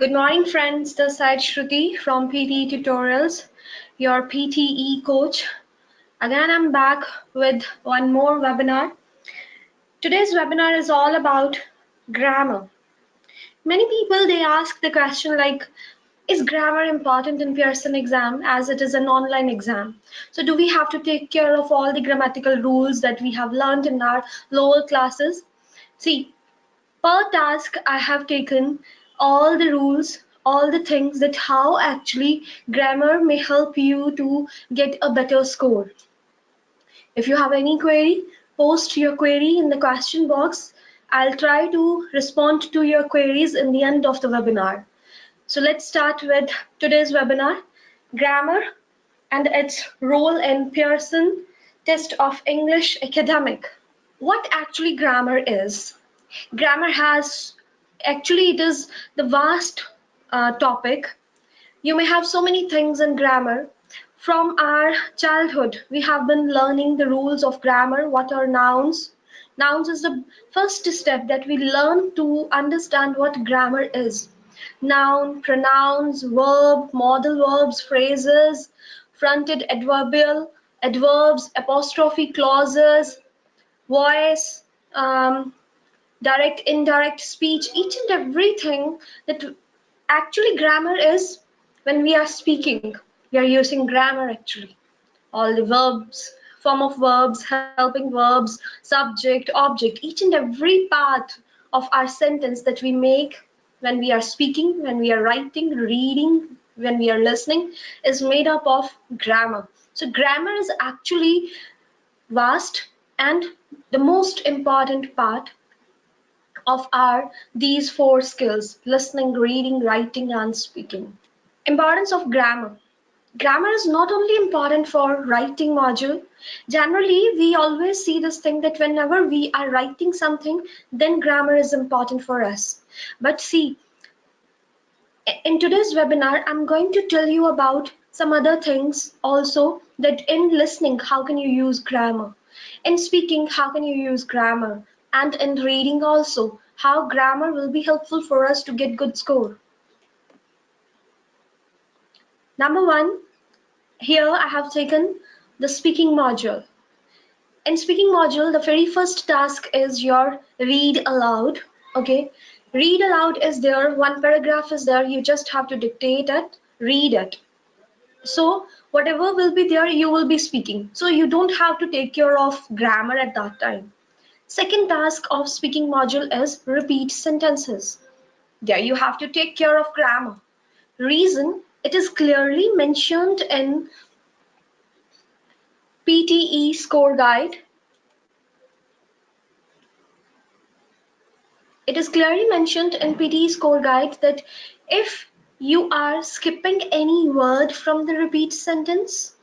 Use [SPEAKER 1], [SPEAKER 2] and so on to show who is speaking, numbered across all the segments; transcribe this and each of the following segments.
[SPEAKER 1] Good morning, friends. This is Shruti from PTE Tutorials, your PTE coach. Again, I'm back with one more webinar. Today's webinar is all about grammar. Many people they ask the question like, is grammar important in Pearson exam as it is an online exam? So do we have to take care of all the grammatical rules that we have learned in our lower classes? See, per task, I have taken all the rules, all the things that how actually grammar may help you to get a better score. If you have any query, post your query in the question box. I'll try to respond to your queries in the end of the webinar. So let's start with today's webinar, grammar and its role in Pearson Test of English Academic. What actually grammar is? Grammar has actually it is the vast topic. You may have so many things in grammar. From our childhood, we have been learning the rules of grammar. What are nouns? Nouns is the first step that we learn to understand what grammar is. Noun, pronouns, verb, modal verbs, phrases, fronted adverbial, adverbs, apostrophe clauses, voice, direct, indirect speech, each and everything that actually grammar is when we are speaking. We are using grammar actually. All the verbs, form of verbs, helping verbs, subject, object, each and every part of our sentence that we make when we are speaking, when we are writing, reading, when we are listening is made up of grammar. So grammar is actually vast and the most important part of our these four skills: listening, reading, writing, and speaking. Importance of grammar. Grammar is not only important for writing module. Generally, we always see this thing that whenever we are writing something, then grammar is important for us. But see, in today's webinar, I'm going to tell you about some other things also, that in listening, how can you use grammar? In speaking, how can you use grammar? And in reading also, how grammar will be helpful for us to get good score. Number one, here I have taken the speaking module. In speaking module, the very first task is your read aloud. Okay, read aloud is there, one paragraph is there, you just have to dictate it, read it. So whatever will be there, you will be speaking. So you don't have to take care of grammar at that time. Second task of speaking module is repeat sentences. There you have to take care of grammar. Reason, it is clearly mentioned in PTE score guide. It is clearly mentioned in PTE score guide that if you are skipping any word from the repeat sentence,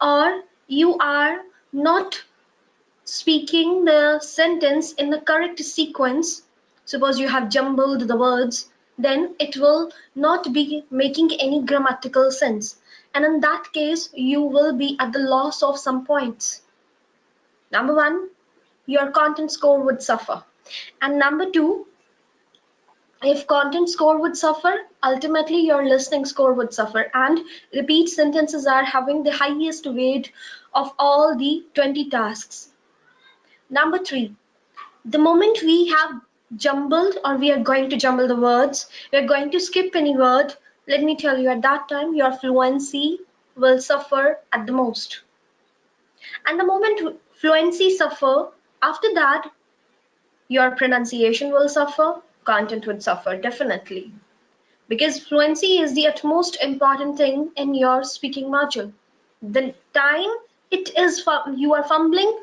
[SPEAKER 1] or you are not speaking the sentence in the correct sequence, suppose you have jumbled the words, then it will not be making any grammatical sense. And in that case, you will be at the loss of some points. Number one, your content score would suffer. And number two, if content score would suffer, ultimately your listening score would suffer, and repeat sentences are having the highest weight of all the 20 tasks. Number three, the moment we have jumbled or we are going to jumble the words, we are going to skip any word, let me tell you, at that time your fluency will suffer at the most. And the moment fluency suffer, after that your pronunciation will suffer, content would suffer definitely. Because fluency is the utmost important thing in your speaking module. The time it is you are fumbling,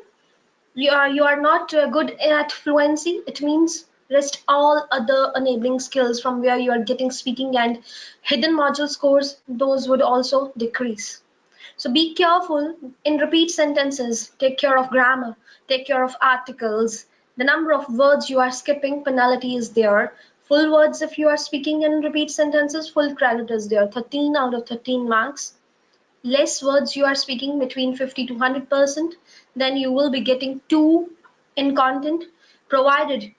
[SPEAKER 1] you are not good at fluency, it means rest all other enabling skills from where you are getting speaking and hidden module scores, those would also decrease. So be careful in repeat sentences, take care of grammar, take care of articles, the number of words you are skipping, penalty is there. Full words, if you are speaking in repeat sentences, full credit is there, 13 out of 13 marks. Less words you are speaking, between 50 to 100%, then you will be getting 2 in content, provided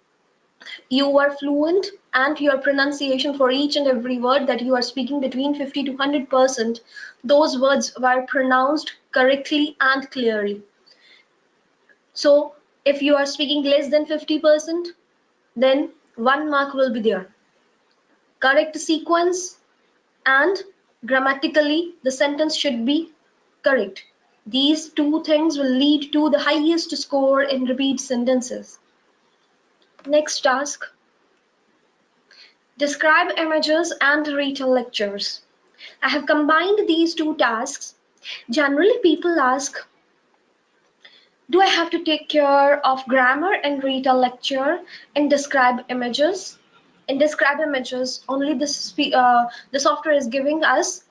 [SPEAKER 1] you are fluent and your pronunciation for each and every word that you are speaking between 50 to 100%, those words were pronounced correctly and clearly. So if you are speaking less than 50%, then 1 mark will be there. Correct sequence and grammatically the sentence should be correct. These two things will lead to the highest score in repeat sentences. Next task. Describe images and retell lectures. I have combined these two tasks. Generally, people ask, do I have to take care of grammar and retell lecture and describe images? In describe images, only the software is giving us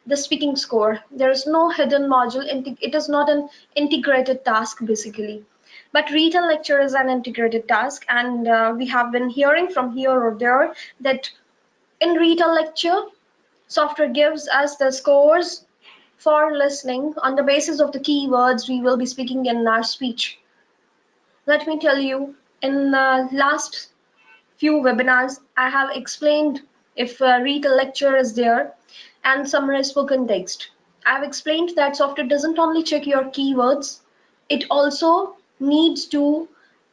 [SPEAKER 1] the speaking score. There is no hidden module. It is not an integrated task basically. But retell lecture is an integrated task, and we have been hearing from here or there that in retell lecture, software gives us the scores for listening on the basis of the keywords we will be speaking in our speech. Let me tell you, in the last few webinars, I have explained if read a lecture is there and summarize spoken text. I've explained that software doesn't only check your keywords, it also needs to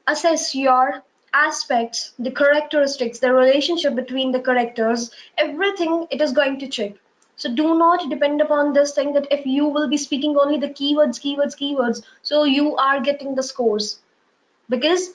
[SPEAKER 1] assess your aspects, the characteristics, the relationship between the characters, everything it is going to check. So do not depend upon this thing that if you will be speaking only the keywords, so you are getting the scores. Because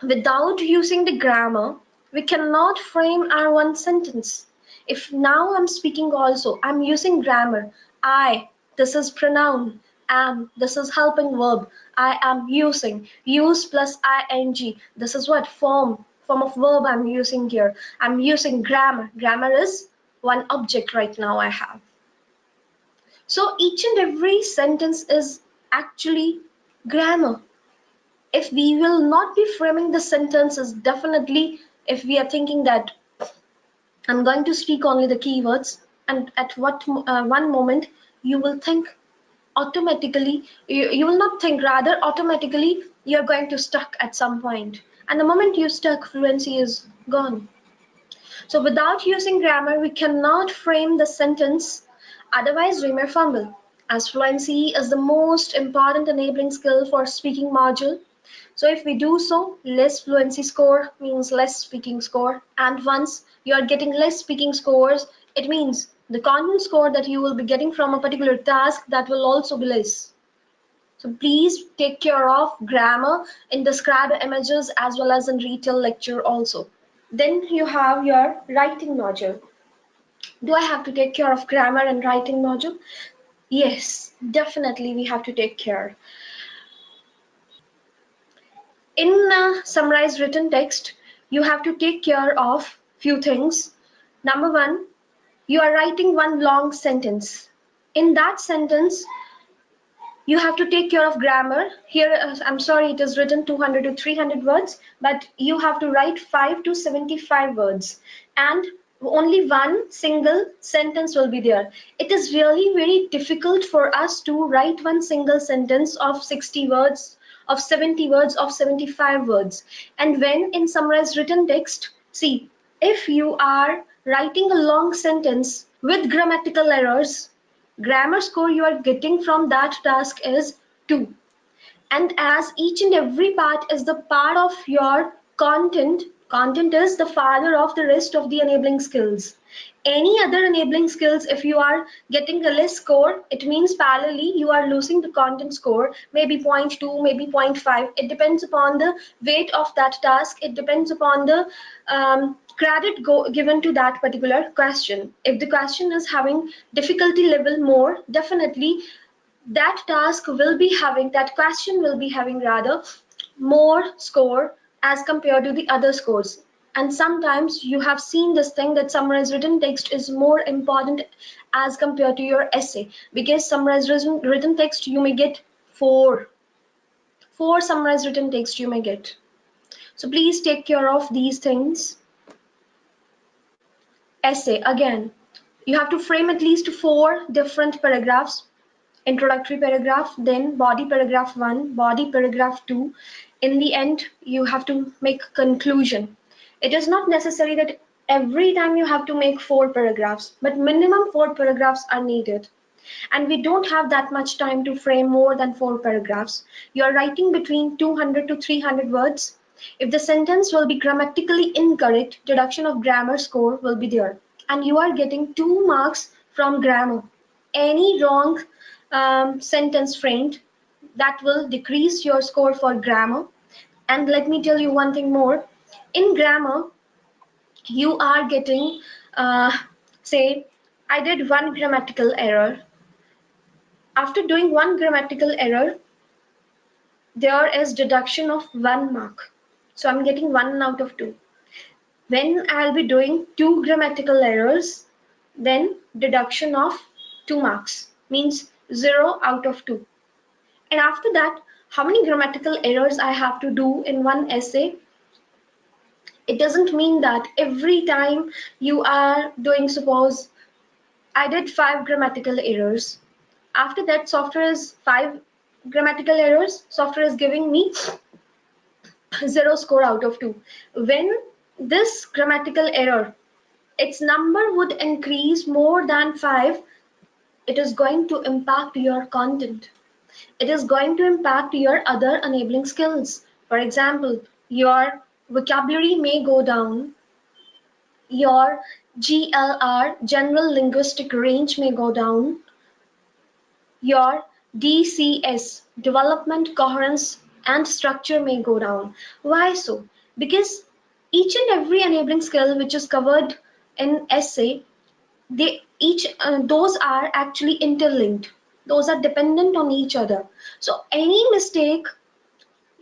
[SPEAKER 1] without using the grammar, we cannot frame our one sentence. If now I'm speaking also, I'm using grammar. I, this is pronoun. Am, this is helping verb. I am using. Use plus ing. This is what form of verb I'm using here. I'm using grammar. Grammar is one object right now I have. So each and every sentence is actually grammar. If we will not be framing the sentences, definitely if we are thinking that I'm going to speak only the keywords, and at one moment you will think automatically, you will not think, rather automatically you're going to stuck at some point, and the moment you stuck, fluency is gone. So without using grammar, we cannot frame the sentence, otherwise we may fumble, as fluency is the most important enabling skill for speaking module. So if we do so, less fluency score means less speaking score. And once you are getting less speaking scores, it means the content score that you will be getting from a particular task, that will also be less. So please take care of grammar in describe images as well as in retell lecture also. Then you have your writing module. Do I have to take care of grammar and writing module? Yes, definitely we have to take care. In summarized written text, you have to take care of few things. Number one, you are writing one long sentence. In that sentence, you have to take care of grammar. Here, I'm sorry, it is written 200 to 300 words, but you have to write 5 to 75 words. And only one single sentence will be there. It is really very difficult for us to write one single sentence of 60 words, of 70 words, of 75 words. And when in summarized written text, see, if you are writing a long sentence with grammatical errors, grammar score you are getting from that task is 2. And as each and every part is the part of your content is the father of the rest of the enabling skills. Any other enabling skills, if you are getting a less score, it means parallelly you are losing the content score, maybe 0.2, maybe 0.5. It depends upon the weight of that task. It depends upon the credit given to that particular question. If the question is having difficulty level more, definitely that task will be having, that question will be having rather more score as compared to the other scores. And sometimes you have seen this thing that summarized written text is more important as compared to your essay, because summarized written text you may get four summarized written text you may get. So please take care of these things. Essay, again, you have to frame at least 4 different paragraphs. Introductory paragraph, then body paragraph 1, body paragraph 2, in the end you have to make conclusion. It is not necessary that every time you have to make 4 paragraphs, but minimum 4 paragraphs are needed. And we don't have that much time to frame more than 4 paragraphs. You're writing between 200 to 300 words. If the sentence will be grammatically incorrect, deduction of grammar score will be there. And you are getting 2 marks from grammar. Any wrong sentence framed, that will decrease your score for grammar. And let me tell you one thing more. In grammar, you are getting, uh, say, I did one grammatical error. After doing one grammatical error, there is deduction of 1 mark. So I'm getting 1 out of 2. When I'll be doing 2 grammatical errors, then deduction of 2 marks means 0 out of 2. And after that, how many grammatical errors I have to do in one essay? It doesn't mean that every time you are doing, suppose I did 5 grammatical errors. After that, software is 5 grammatical errors. Software is giving me 0 score out of 2. When this grammatical error, its number would increase more than 5, it is going to impact your content. It is going to impact your other enabling skills. For example, your vocabulary may go down, your GLR, general linguistic range, may go down, your DCS, development, coherence, and structure, may go down. Why so? Because each and every enabling skill which is covered in essay, those are actually interlinked. Those are dependent on each other. So any mistake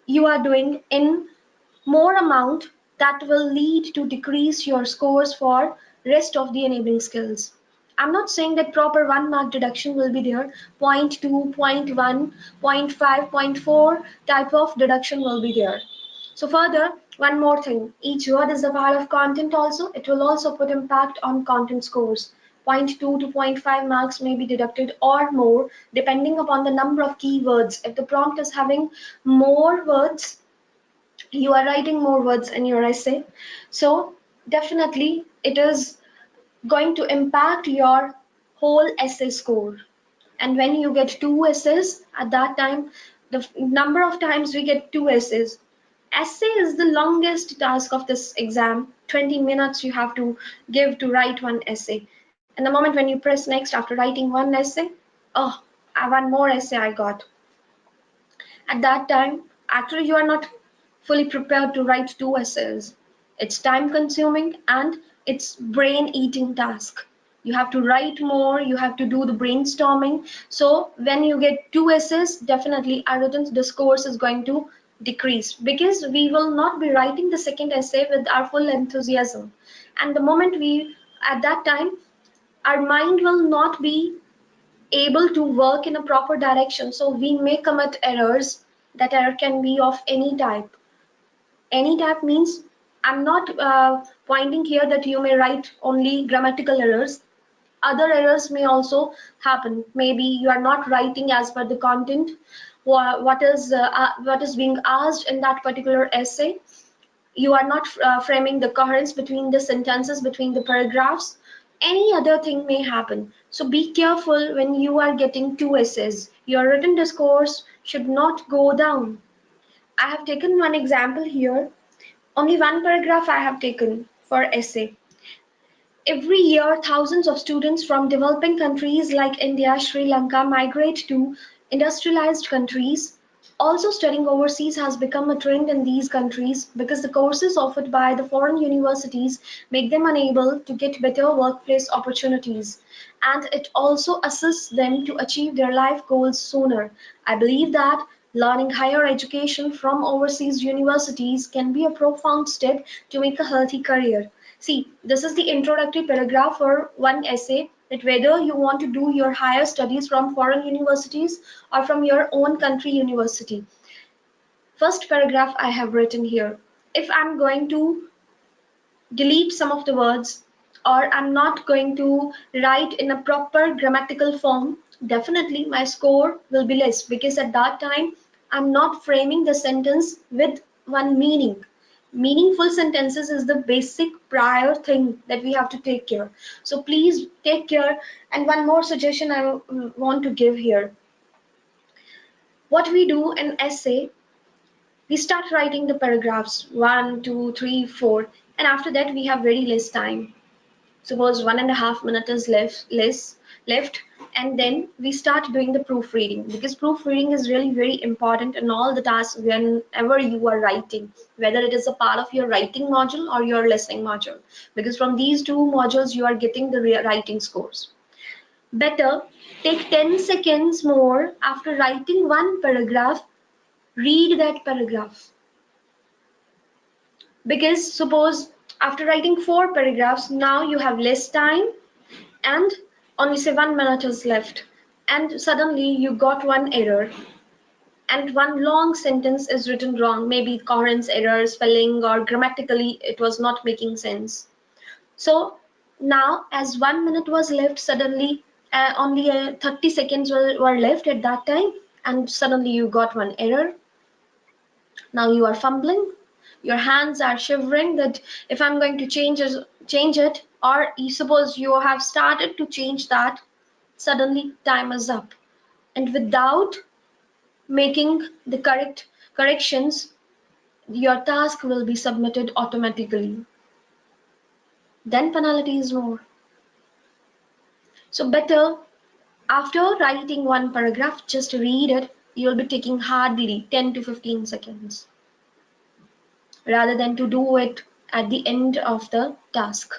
[SPEAKER 1] you are doing in more amount, that will lead to decrease your scores for rest of the enabling skills. I'm not saying that proper 1 mark deduction will be there. Point 0.2, point 0.1, point 0.5, point 0.4 type of deduction will be there. So further, one more thing, each word is a part of content also. It will also put impact on content scores. Point 0.2 to point 0.5 marks may be deducted or more depending upon the number of keywords. If the prompt is having more words, you are writing more words in your essay. So definitely it is going to impact your whole essay score. And when you get 2 essays, at that time, the number of times we get 2 essays. Essay is the longest task of this exam. 20 minutes you have to give to write one essay. And the moment when you press next after writing one essay, oh, one more essay I got. At that time, actually you are not fully prepared to write 2 essays. It's time consuming and it's brain eating task. You have to write more, you have to do the brainstorming. So when you get 2 essays, definitely our written discourse is going to decrease because we will not be writing the second essay with our full enthusiasm. And the moment we, at that time, our mind will not be able to work in a proper direction. So we may commit errors. That error can be of any type. Any type means I'm not pointing here that you may write only grammatical errors. Other errors may also happen. Maybe you are not writing as per the content, what is being asked in that particular essay. You are not framing the coherence between the sentences, between the paragraphs. Any other thing may happen. So be careful when you are getting 2 essays. Your written discourse should not go down. I have taken one example here. Only one paragraph I have taken for essay. Every year, thousands of students from developing countries like India, Sri Lanka migrate to industrialized countries. Also, studying overseas has become a trend in these countries because the courses offered by the foreign universities make them unable to get better workplace opportunities. And it also assists them to achieve their life goals sooner. I believe that learning higher education from overseas universities can be a profound step to make a healthy career. See, this is the introductory paragraph for one essay, that whether you want to do your higher studies from foreign universities or from your own country university. First paragraph I have written here. If I'm going to delete some of the words or I'm not going to write in a proper grammatical form, definitely my score will be less because at that time I'm not framing the sentence with one meaning. Meaningful sentences is the basic prior thing that we have to take care. So please take care. And one more suggestion I want to give here. What we do in essay, we start writing the paragraphs 1, 2, 3, 4, and after that we have very less time. Suppose 1.5 minutes is left, and then we start doing the proofreading, because proofreading is really very important in all the tasks whenever you are writing, whether it is a part of your writing module or your listening module, because from these two modules you are getting the writing scores. Better take 10 seconds more after writing one paragraph, read that paragraph. Because suppose after writing 4 paragraphs, now you have less time and only say 1 minute is left, and suddenly you got one error and one long sentence is written wrong, maybe coherence error, spelling, or grammatically it was not making sense. So now as 1 minute was left, suddenly only 30 seconds were left at that time, and suddenly you got one error. Now you are fumbling, your hands are shivering that if I'm going to change it, or you suppose you have started to change that, suddenly time is up, and without making the correct corrections, your task will be submitted automatically. Then penalty is more. So better after writing one paragraph, just read it. You'll be taking hardly 10 to 15 seconds rather than to do it at the end of the task.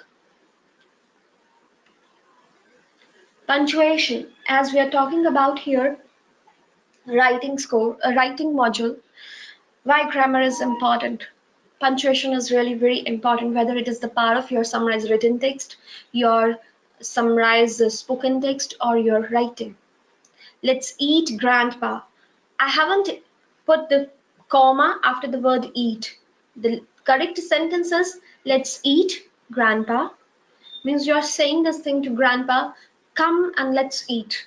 [SPEAKER 1] Punctuation, as we are talking about here, writing module, why grammar is important. Punctuation is really very important, whether it is the part of your summarized written text, your summarized spoken text, or your writing. Let's eat grandpa. I haven't put the comma after the word eat. The correct sentence is let's eat grandpa, means you're saying this thing to grandpa, come and let's eat.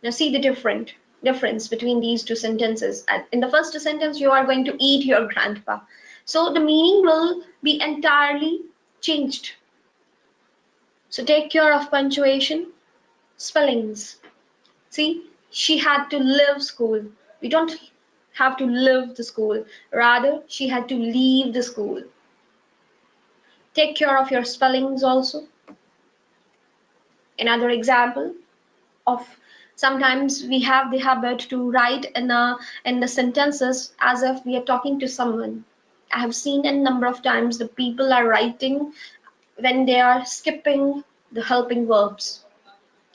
[SPEAKER 1] Now see the difference between these two sentences. In the first sentence, you are going to eat your grandpa. So the meaning will be entirely changed. So take care of punctuation, spellings. See, she had to leave school. We don't have to live the school. Rather, she had to leave the school. Take care of your spellings also. Another example of, sometimes we have the habit to write in the sentences as if we are talking to someone. I have seen a number of times the people are writing when they are skipping the helping verbs.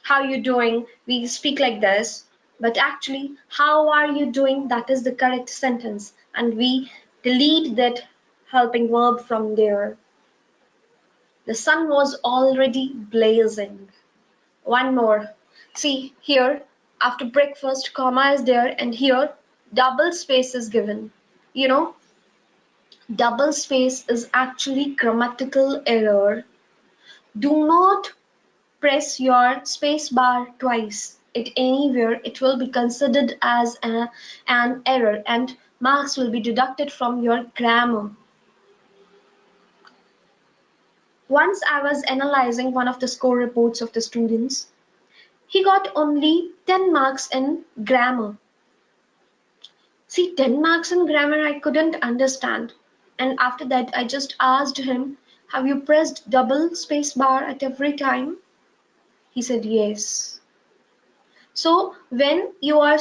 [SPEAKER 1] How you doing? We speak like this, but actually, how are you doing? That is the correct sentence, and we delete that helping verb from there. The sun was already blazing. One more. See here, after breakfast, comma is there, and here double space is given. You know, double space is actually grammatical error. Do not press your space bar twice. It anywhere, it will be considered as an error, and marks will be deducted from your grammar. Once I was analyzing one of the score reports of the students. He got only 10 marks in grammar. See, 10 marks in grammar I couldn't understand. And after that, I just asked him, have you pressed double space bar at every time? He said, yes. So when you are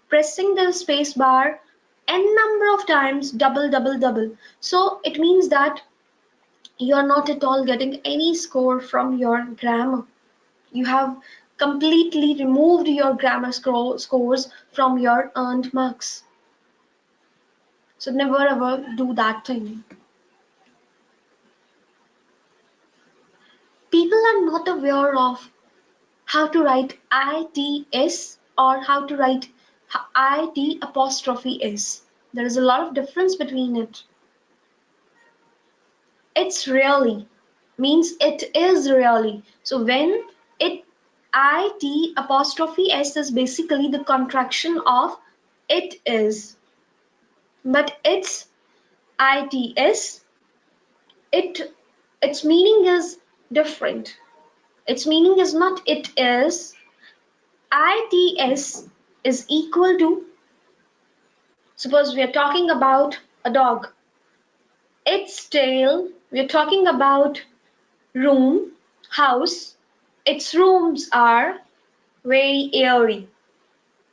[SPEAKER 1] pressing the space bar n number of times, double, double, double. So it means that you are not at all getting any score from your grammar. You have completely removed your grammar scores from your earned marks. So never ever do that thing. People are not aware of how to write ITS or how to write IT apostrophe S. There is a lot of difference between it. It's really means it is really. So when it IT apostrophe S is basically the contraction of it is, but its it its meaning is different. Its meaning is not it is. Its is equal to, suppose we are talking about a dog. Its tail, we are talking about room, house. Its rooms are very airy.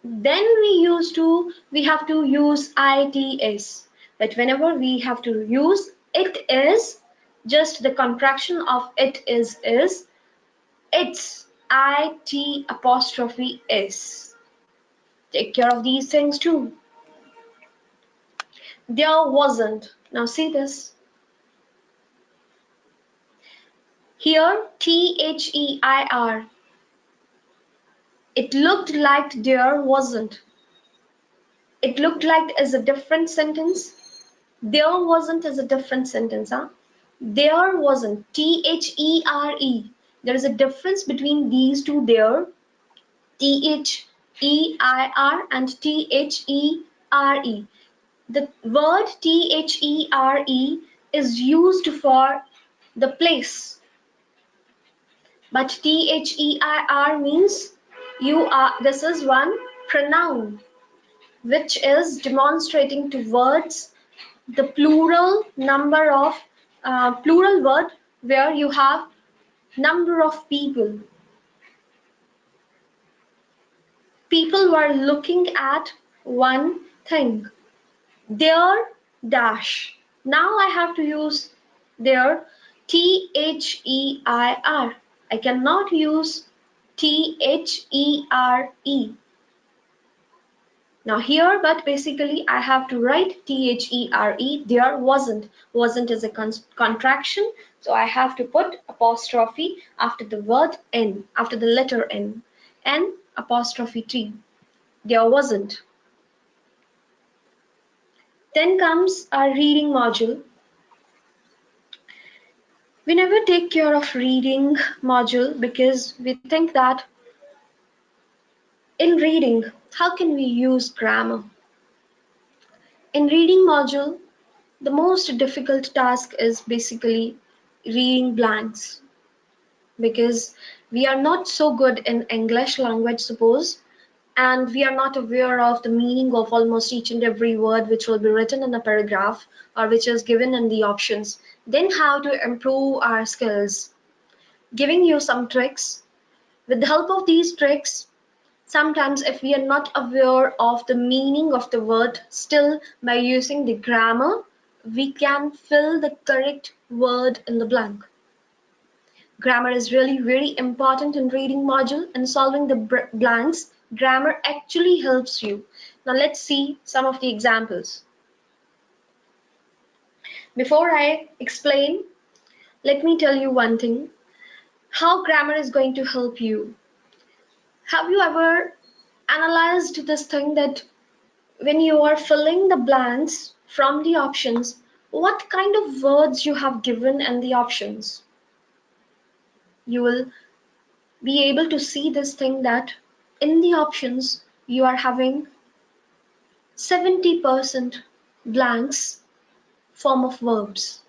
[SPEAKER 1] Then we have to use its. But whenever we have to use it is, just the contraction of it is its it apostrophe is. Take care of these things too. There wasn't. Now see this. Here THEIR. It looked like there wasn't. It looked like is a different sentence. There wasn't is a different sentence, huh? There wasn't. THERE. There is a difference between these two there. THEIR and THERE. The word THERE is used for the place, but THEIR means you are. This is one pronoun which is demonstrating towards the plural number of plural word where you have number of people. People were looking at one thing. Their dash. Now I have to use their THEIR. I cannot use THERE. Now here, but basically I have to write THERE. There wasn't. Wasn't is a contraction, so I have to put apostrophe after the word N, after the letter N. N apostrophe T. There wasn't. Then comes our reading module. We never take care of reading module because we think that in reading, how can we use grammar? In reading module, the most difficult task is basically reading blanks because we are not so good in English language, suppose, and we are not aware of the meaning of almost each and every word which will be written in a paragraph or which is given in the options. Then how to improve our skills? Giving you some tricks. With the help of these tricks, sometimes if we are not aware of the meaning of the word, still by using the grammar, we can fill the correct word in the blank. Grammar is really very important in reading module and solving the blanks. Grammar actually helps you. Now let's see some of the examples. Before I explain, let me tell you one thing. How grammar is going to help you. Have you ever analyzed this thing that when you are filling the blanks from the options, what kind of words you have given in the options? You will be able to see this thing that in the options you are having 70% blanks form of verbs.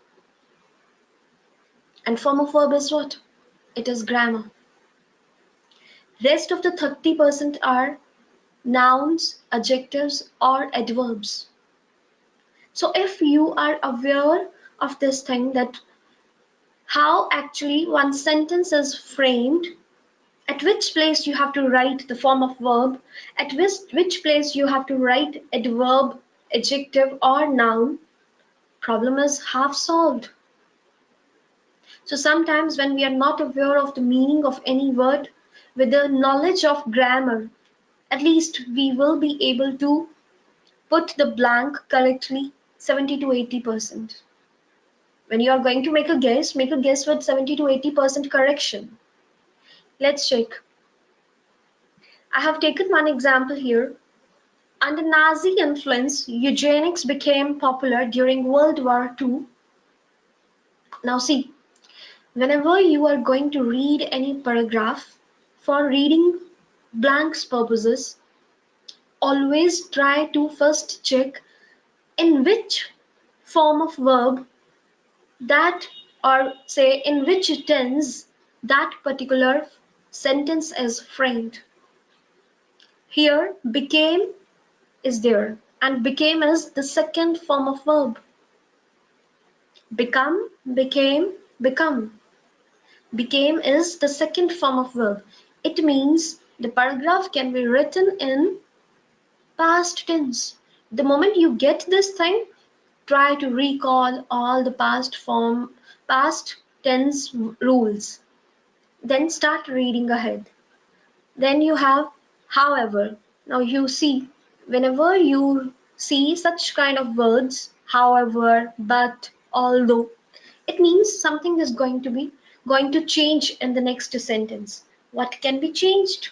[SPEAKER 1] And form of verb is what? It is grammar. Rest of the 30% are nouns, adjectives, or adverbs. So if you are aware of this thing that how actually one sentence is framed, at which place you have to write the form of verb, at which place you have to write adverb, adjective, or noun, problem is half solved. So sometimes when we are not aware of the meaning of any word, with the knowledge of grammar, at least we will be able to put the blank correctly 70 to 80%. When you are going to make a guess with 70 to 80% correction. Let's check. I have taken one example here. Under Nazi influence, eugenics became popular during World War II. Now see, whenever you are going to read any paragraph for reading blanks purposes, always try to first check in which form of verb that, or say in which tense that particular sentence is framed. Here became is there, and became is the second form of verb. Become, became, become. Became is the second form of verb. It means the paragraph can be written in past tense. The moment you get this thing, try to recall all the past tense rules. Then start reading ahead. Then you have however. Now you see, whenever you see such kind of words, however, but, although, it means something is going to change in the next sentence. What can be changed?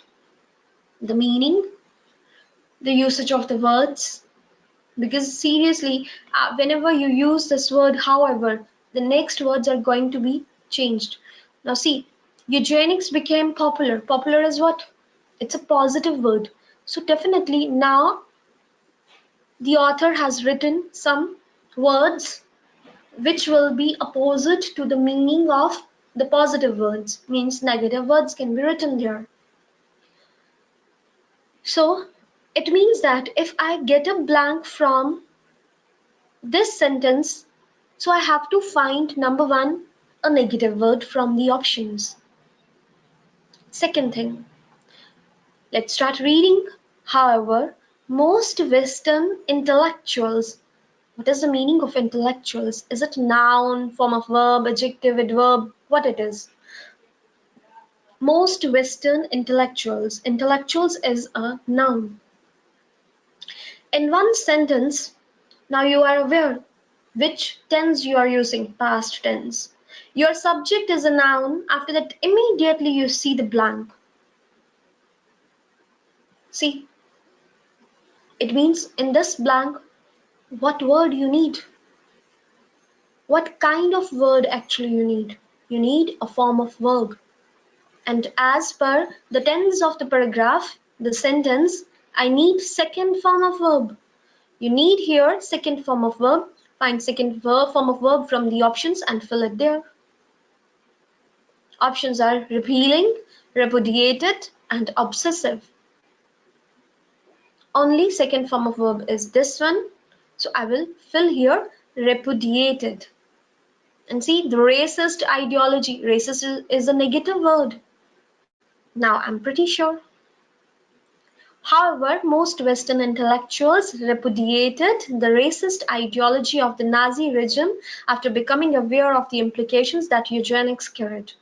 [SPEAKER 1] The meaning, the usage of the words. Because seriously, whenever you use this word however, the next words are going to be changed. Now see, eugenics became popular. Popular is what? It's a positive word. So definitely now the author has written some words which will be opposite to the meaning of the positive words, means negative words can be written there. So it means that if I get a blank from this sentence, so I have to find number one, a negative word from the options. Second thing, let's start reading. However, most Western intellectuals, what is the meaning of intellectuals? Is it noun, form of verb, adjective, adverb? What it is? Most Western intellectuals. Intellectuals is a noun. In one sentence, now you are aware which tense you are using, past tense. Your subject is a noun. After that, immediately you see the blank. See, it means in this blank, what word you need? What kind of word actually you need? You need a form of verb. And as per the tense of the paragraph, the sentence, I need second form of verb. You need here second form of verb. Find second form of verb from the options and fill it there. Options are repealing, repudiated, and obsessive. Only second form of verb is this one. So I will fill here repudiated. And see, the racist ideology. Racist is a negative word. Now I'm pretty sure. However, most Western intellectuals repudiated the racist ideology of the Nazi regime after becoming aware of the implications that eugenics carried.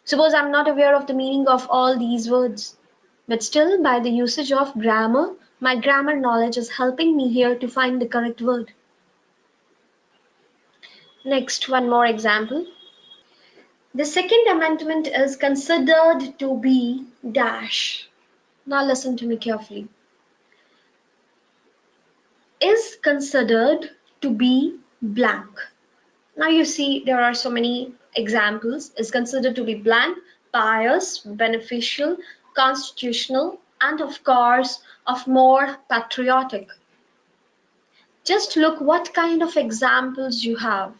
[SPEAKER 1] Suppose I'm not aware of the meaning of all these words, but still by the usage of grammar, my grammar knowledge is helping me here to find the correct word. Next, one more example. The Second Amendment is considered to be dash. Now listen to me carefully. Is considered to be blank. Now you see there are so many examples. Is considered to be blank, pious, beneficial, constitutional, and of course of more patriotic. Just look what kind of examples you have.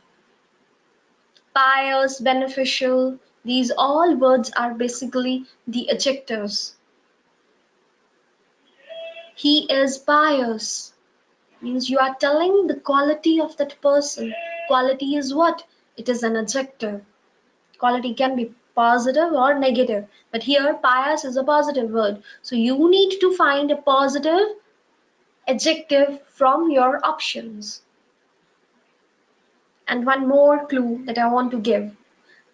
[SPEAKER 1] Pious, beneficial, these all words are basically the adjectives. He is pious means you are telling the quality of that person. Quality is what? It is an adjective. Quality can be positive or negative, but here pious is a positive word. So you need to find a positive adjective from your options. And one more clue that I want to give.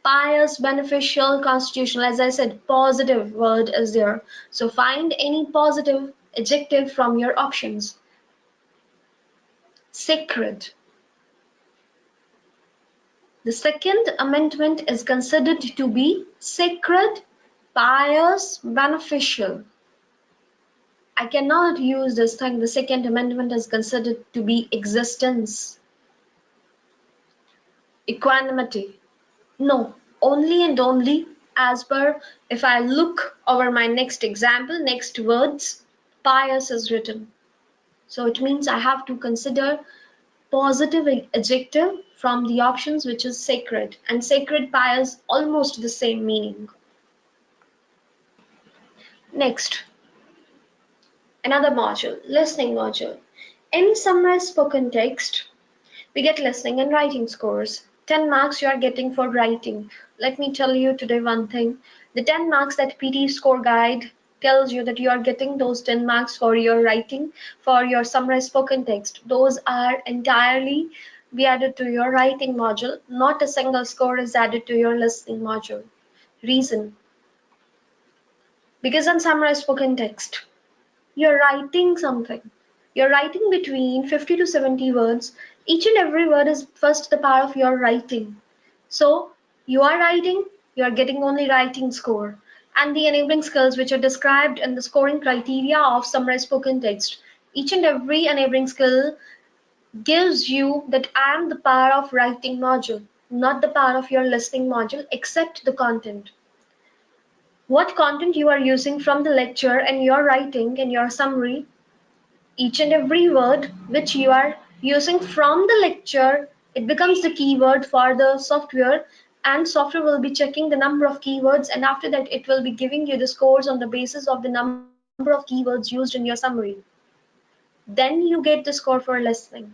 [SPEAKER 1] Pious, beneficial, constitutional, as I said, positive word is there. So find any positive adjective from your options. Sacred. The Second Amendment is considered to be sacred, pious, beneficial. I cannot use this thing. The Second Amendment is considered to be existence, equanimity. No, only and only as per, if I look over my next example, next words, pious is written. So it means I have to consider positive adjective from the options, which is sacred, and sacred pious almost the same meaning. Next, another module, listening module. In summarized spoken text, we get listening and writing scores. 10 marks you are getting for writing. Let me tell you today one thing. The 10 marks that PT score guide tells you that you are getting those 10 marks for your writing, for your summarized spoken text. Those are entirely be added to your writing module. Not a single score is added to your listening module. Reason: because on summarized spoken text, you're writing something. You're writing between 50 to 70 words. Each and every word is first the part of your writing. So you are writing, you are getting only writing score. And the enabling skills which are described in the scoring criteria of summarized spoken text. Each and every enabling skill gives you that I am the part of writing module, not the part of your listening module, except the content. What content you are using from the lecture and your writing and your summary, each and every word which you are using from the lecture, it becomes the keyword for the software, and software will be checking the number of keywords, and after that it will be giving you the scores on the basis of the number of keywords used in your summary. Then you get the score for listening.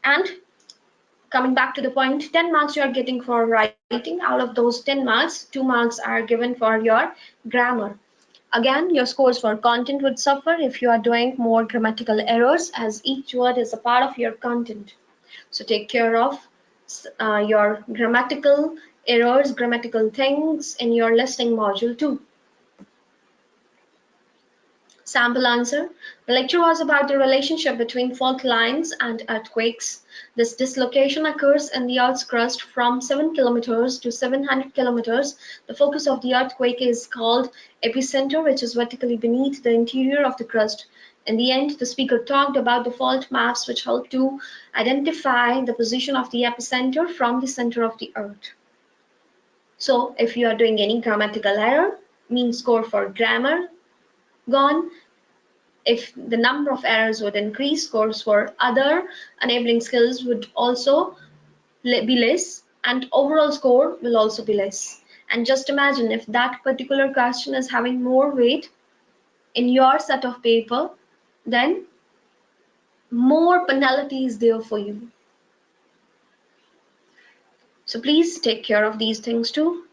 [SPEAKER 1] And coming back to the point, 10 marks you are getting for writing. Out of those 10 marks, 2 marks are given for your grammar. Again, your scores for content would suffer if you are doing more grammatical errors, as each word is a part of your content. So take care of your grammatical errors, grammatical things in your listening module too. Sample answer. The lecture was about the relationship between fault lines and earthquakes. This dislocation occurs in the Earth's crust from 7 kilometers to 700 kilometers. The focus of the earthquake is called epicenter, which is vertically beneath the interior of the crust. In the end, the speaker talked about the fault maps which help to identify the position of the epicenter from the center of the Earth. So, if you are doing any grammatical error, mean score for grammar gone. If the number of errors would increase, scores for other enabling skills would also be less, and overall score will also be less. And just imagine if that particular question is having more weight in your set of paper, then more penalty is there for you. So please take care of these things too.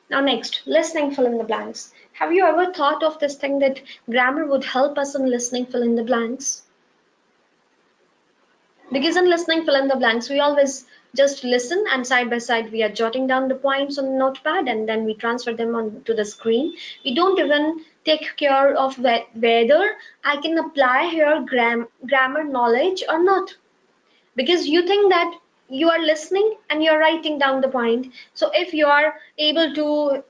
[SPEAKER 1] Now next, listening fill in the blanks. Have you ever thought of this thing that grammar would help us in listening fill in the blanks? Because in listening fill in the blanks, we always just listen, and side by side we are jotting down the points on the notepad, and then we transfer them onto the screen. We don't even take care of whether I can apply here grammar knowledge or not, because you think that you are listening and you're writing down the point. So if you are able to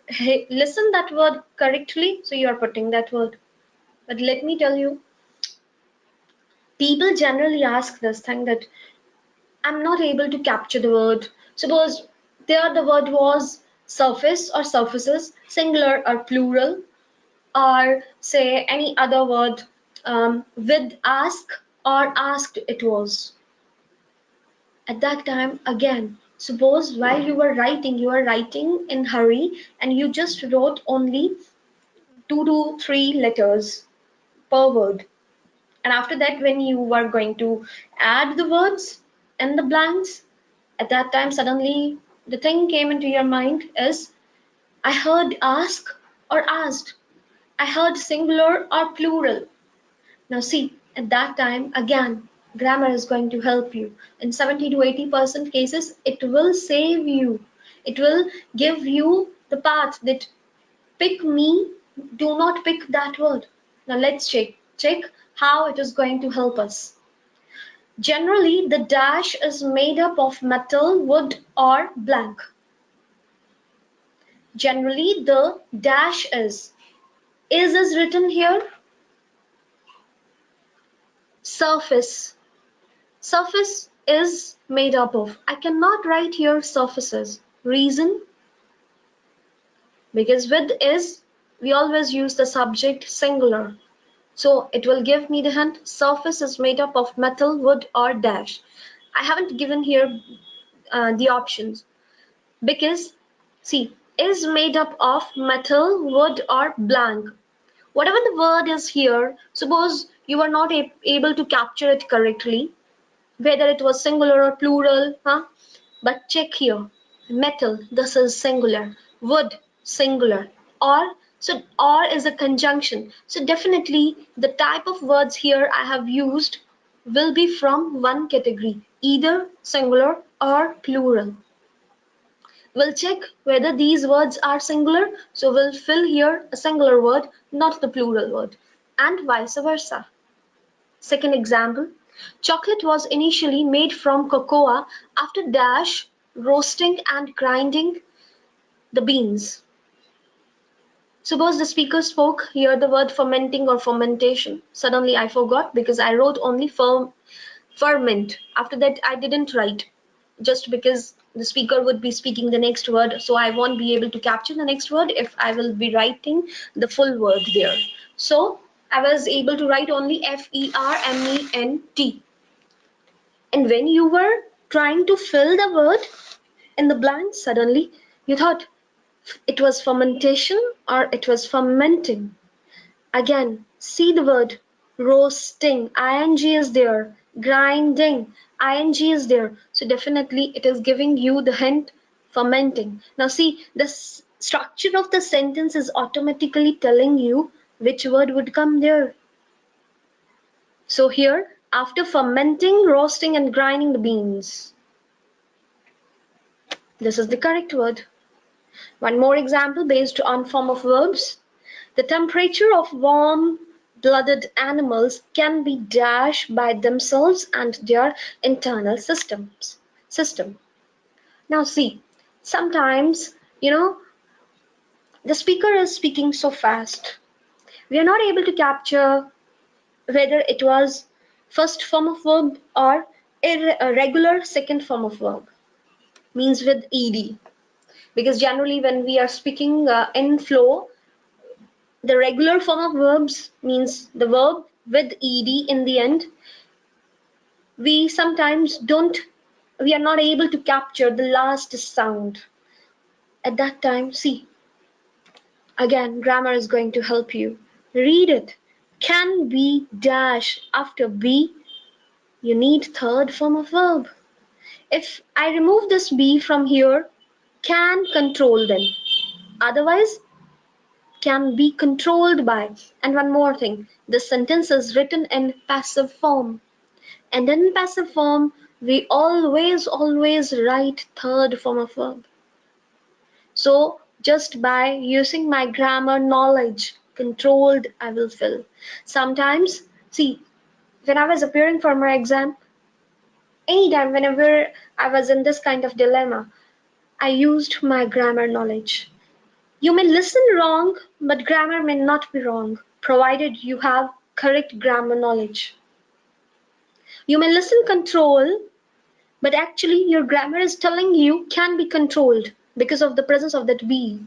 [SPEAKER 1] listen that word correctly, so you are putting that word. But let me tell you, people generally ask this thing that I'm not able to capture the word. Suppose there the word was surface or surfaces, singular or plural, or say any other word, with ask or asked it was. At that time, again, suppose while you were writing in hurry and you just wrote only 2 to 3 letters per word. And after that, when you were going to add the words in the blanks, at that time, suddenly the thing came into your mind is, I heard ask or asked. I heard singular or plural. Now see, at that time, again, grammar is going to help you. In 70 to 80% cases, it will save you. It will give you the path that pick me, do not pick that word. Now let's check how it is going to help us. Generally, the dash is made up of metal, wood, or blank. Generally, the dash is written here. Surface. Surface is made up of. I cannot write here surfaces. Reason? because with is, we always use the subject singular. So it will give me the hint, surface is made up of metal, wood or dash. I haven't given here the options because see, is made up of metal, wood or blank. Whatever the word is here, suppose you are not able to capture it correctly, whether it was singular or plural, huh? But check here, metal, this is singular, wood, singular, or, so or is a conjunction. So definitely the type of words here I have used will be from one category, either singular or plural. We'll check whether these words are singular, so we'll fill here a singular word, not the plural word, and vice versa. Second example, chocolate was initially made from cocoa after dash roasting and grinding the beans. Suppose the speaker spoke here the word fermenting or fermentation. Suddenly I forgot because I wrote only ferment. After that I didn't write, just because the speaker would be speaking the next word, so I won't be able to capture the next word if I will be writing the full word there. So I was able to write only ferment. And when you were trying to fill the word in the blank, suddenly you thought it was fermentation or it was fermenting. Again, see the word roasting, ing is there, grinding, ing is there. So definitely it is giving you the hint fermenting. Now see, the structure of the sentence is automatically telling you which word would come there. So here, after fermenting, roasting and grinding the beans. This is the correct word. One more example based on form of verbs. The temperature of warm-blooded animals can be dashed by themselves and their internal system. Now see, sometimes, the speaker is speaking so fast. We are not able to capture whether it was first form of verb or a regular second form of verb, means with ed. Because generally when we are speaking in flow, the regular form of verbs means the verb with ed in the end. We sometimes don't, we are not able to capture the last sound. At that time, see, again, grammar is going to help you. Read it. Can be dash after be, you need third form of verb. If I remove this be from here, can control them. Otherwise, can be controlled by. And one more thing, this sentence is written in passive form. And in passive form, we always write third form of verb. So just by using my grammar knowledge, controlled, I will fill. Sometimes, see, when I was appearing for my exam, anytime, whenever I was in this kind of dilemma, I used my grammar knowledge. You may listen wrong, but grammar may not be wrong, provided you have correct grammar knowledge. You may listen control, but actually your grammar is telling you can be controlled because of the presence of that be.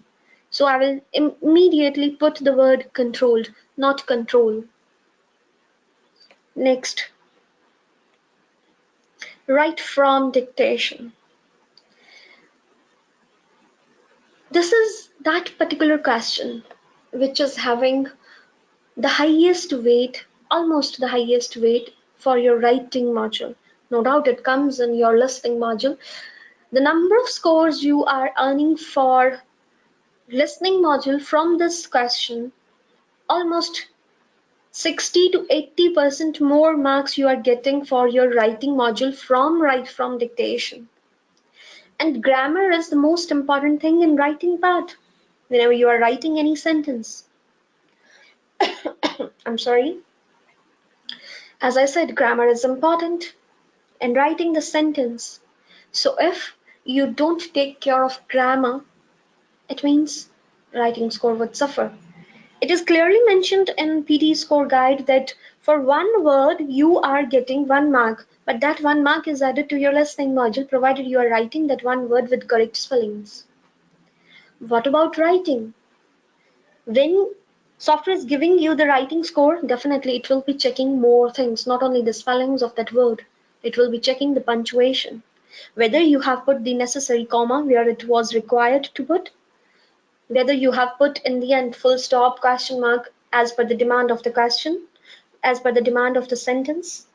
[SPEAKER 1] So I will immediately put the word controlled, not control. Next, write from dictation. This is that particular question which is having the highest weight, almost the highest weight for your writing module. No doubt it comes in your listening module. The number of scores you are earning for listening module from this question, almost 60 to 80% more marks you are getting for your writing module from write from dictation. And grammar is the most important thing in writing part. Whenever you are writing any sentence. I'm sorry. As I said, grammar is important in writing the sentence. So if you don't take care of grammar, it means writing score would suffer. It is clearly mentioned in PT score guide that for one word you are getting 1 mark, but that 1 mark is added to your listening module provided you are writing that one word with correct spellings. What about writing? When software is giving you the writing score, definitely it will be checking more things, not only the spellings of that word, it will be checking the punctuation, whether you have put the necessary comma where it was required to put, whether you have put in the end full stop, question mark as per the demand of the question, as per the demand of the sentence,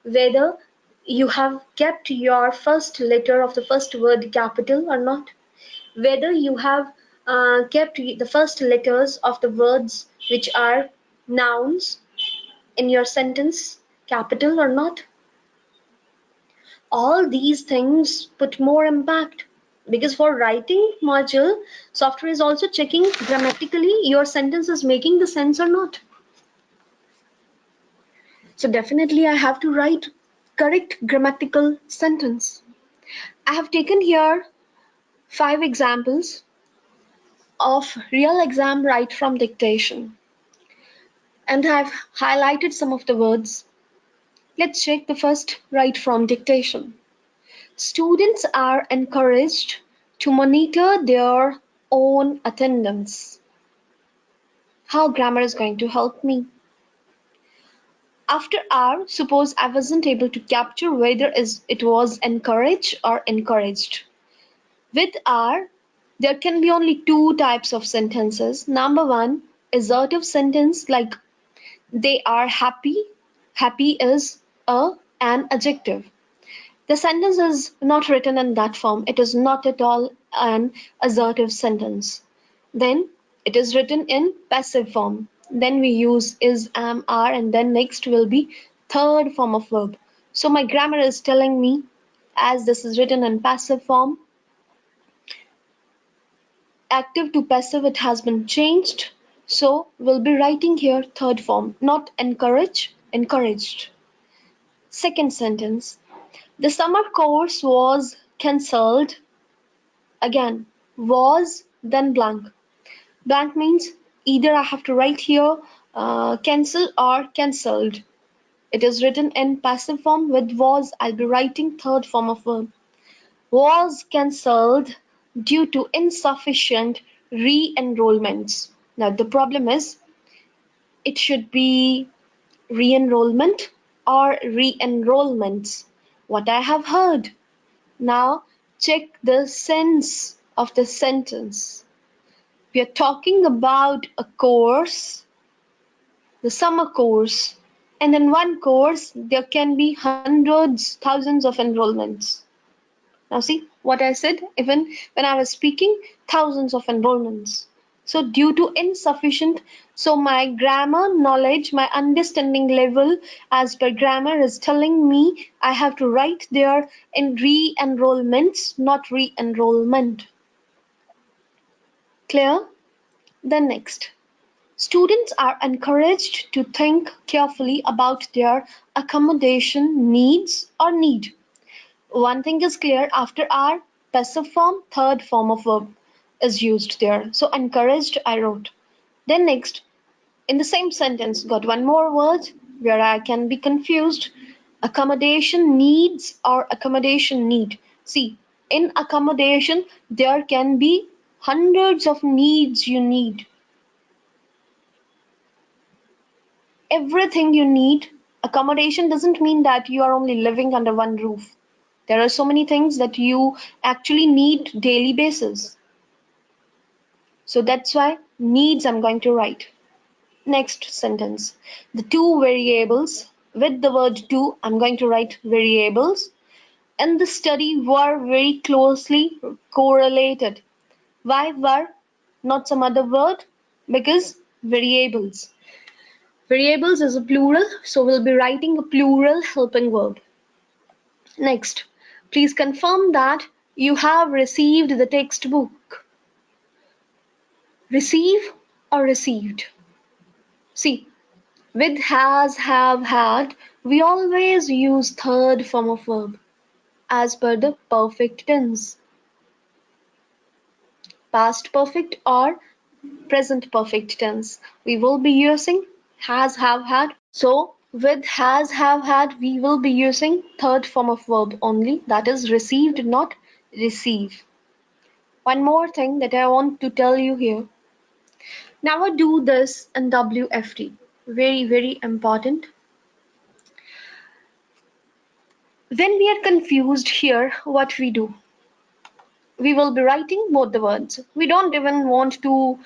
[SPEAKER 1] whether you have kept your first letter of the first word capital or not, whether you have kept the first letters of the words which are nouns in your sentence capital or not. All these things put more impact, because for writing module, software is also checking grammatically your sentence is making the sense or not. So definitely I have to write correct grammatical sentence. I have taken here 5 examples of real exam right from dictation, and I've highlighted some of the words. Let's check the first right from dictation. Students are encouraged to monitor their own attendance. How grammar is going to help me? After R, suppose I wasn't able to capture whether it was encouraged or encouraged. With R, there can be only two types of sentences. Number one, assertive sentence like they are happy. Happy is an adjective. The sentence is not written in that form. It is not at all an assertive sentence. Then it is written in passive form. Then we use is, am, are, and then next will be third form of verb. So my grammar is telling me, as this is written in passive form, active to passive, it has been changed. So we'll be writing here third form, not encourage, encouraged. Second sentence. The summer course was cancelled. Again, was then blank. Blank means either I have to write here cancel or cancelled. It is written in passive form. With was, I'll be writing third form of verb. Was cancelled due to insufficient re-enrollments. Now the problem is it should be re-enrollment or re-enrollments. What I have heard. Now check the sense of the sentence. We are talking about a course, the summer course, and in one course there can be hundreds, thousands of enrollments. Now see what I said, even when I was speaking, thousands of enrollments. So due to insufficient, so my grammar knowledge, my understanding level as per grammar is telling me I have to write there in re-enrollments, not re-enrollment. Clear? Then next. Students are encouraged to think carefully about their accommodation needs or need. One thing is clear, after our passive form, third form of verb is used there. So encouraged I wrote. Then next, in the same sentence, got one more word where I can be confused. Accommodation needs or accommodation need. See, in accommodation, there can be hundreds of needs you need. Everything you need. Accommodation doesn't mean that you are only living under one roof. There are so many things that you actually need daily basis. So that's why needs I'm going to write. Next sentence. The two variables, with the word two, I'm going to write variables. And the study were very closely correlated. Why were? Not some other word? Because variables. Variables is a plural, so we'll be writing a plural helping verb. Next, please confirm that you have received the textbook. Receive or received? See, with has, have, had, we always use third form of verb as per the perfect tense. Past perfect or present perfect tense. We will be using has, have, had. So with has, have, had, we will be using third form of verb only, that is received, not receive. One more thing that I want to tell you here. Never do this in WFD. Very, very important. When we are confused here, what we do? We will be writing both the words. We don't even want to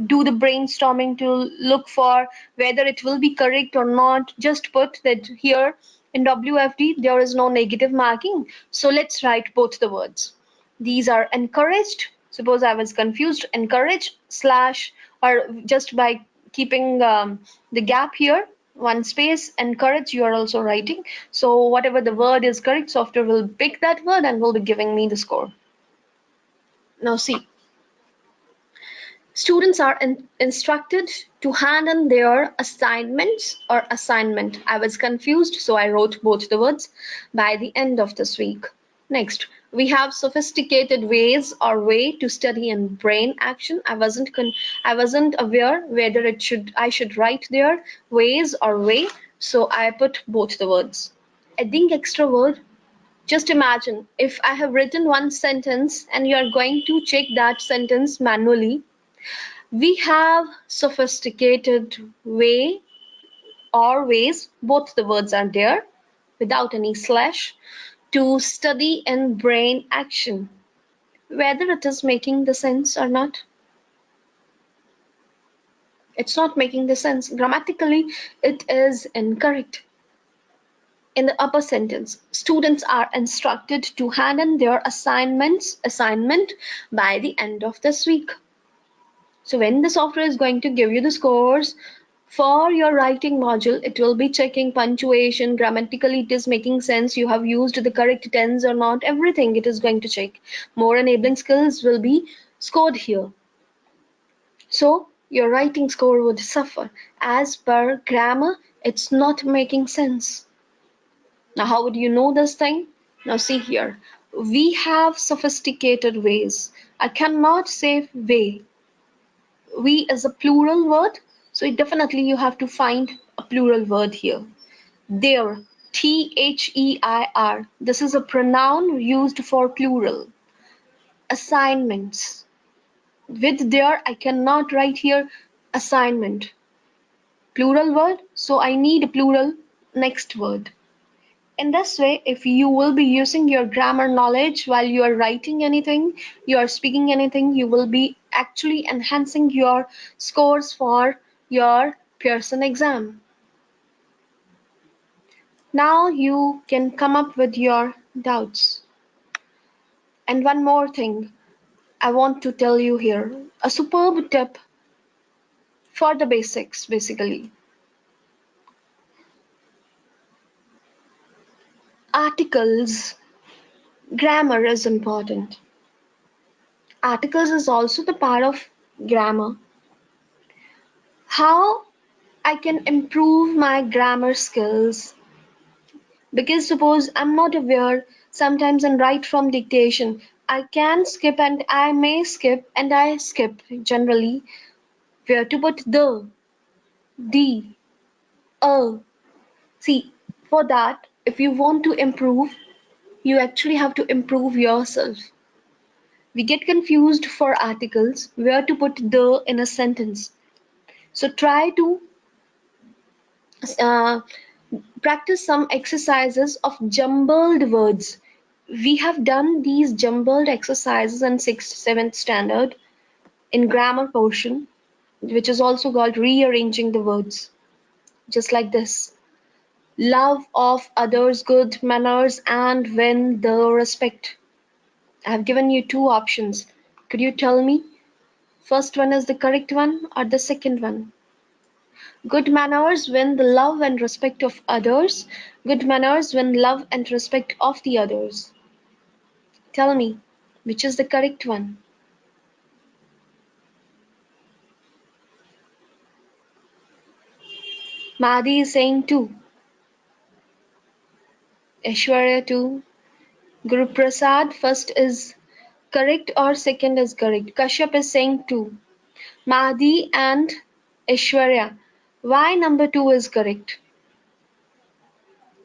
[SPEAKER 1] do the brainstorming to look for whether it will be correct or not. Just put that here in WFD there is no negative marking. So let's write both the words. These are encouraged. Suppose I was confused, encouraged slash, or just by keeping the gap here, one space, encourage, you are also writing. So whatever the word is correct, software will pick that word and will be giving me the score. Now see, students are instructed to hand in their assignments or assignment. I was confused, so I wrote both the words by the end of this week. Next, we have sophisticated ways or way to study and brain action. I wasn't aware whether I should write there ways or way, so I put both the words. Adding extra word. Just imagine if I have written one sentence and you are going to check that sentence manually. We have sophisticated way or ways, both the words are there without any slash, to study and brain action. Whether it is making the sense or not, it's not making the sense. Grammatically, it is incorrect. In the upper sentence, students are instructed to hand in their assignment by the end of this week. So when the software is going to give you the scores for your writing module, it will be checking punctuation, grammatically it is making sense, you have used the correct tense or not, everything it is going to check. More enabling skills will be scored here. So your writing score would suffer. As per grammar, it's not making sense. Now how would you know this thing? Now see here. We have sophisticated ways. I cannot say way. We is a plural word, so definitely you have to find a plural word here. Their, T-H-E-I-R, this is a pronoun used for plural. Assignments, with their I cannot write here assignment, plural word, so I need a plural next word. In this way, if you will be using your grammar knowledge while you are writing anything, you are speaking anything, you will be actually enhancing your scores for your Pearson exam. Now you can come up with your doubts. And one more thing I want to tell you here, a superb tip for the basics basically. Articles, grammar is important. Articles is also the part of grammar. How I can improve my grammar skills? Because suppose I'm not aware, sometimes and write from dictation, I can skip and I may skip and I skip generally where to put the, a. See, for that, if you want to improve, you actually have to improve yourself. We get confused for articles where to put the in a sentence. So try to uh, practice some exercises of jumbled words. We have done these jumbled exercises in 6th, 7th standard in grammar portion, which is also called rearranging the words, just like this. Love of others, good manners, and win the respect. I have given you two options. Could you tell me, first one is the correct one or the second one? Good manners win the love and respect of others. Good manners win love and respect of the others. Tell me, which is the correct one? Mahdi is saying 2. Aishwarya 2. Guru Prasad first is correct or second is correct? Kashyap is saying 2. Mahdi and Aishwarya. Why number 2 is correct?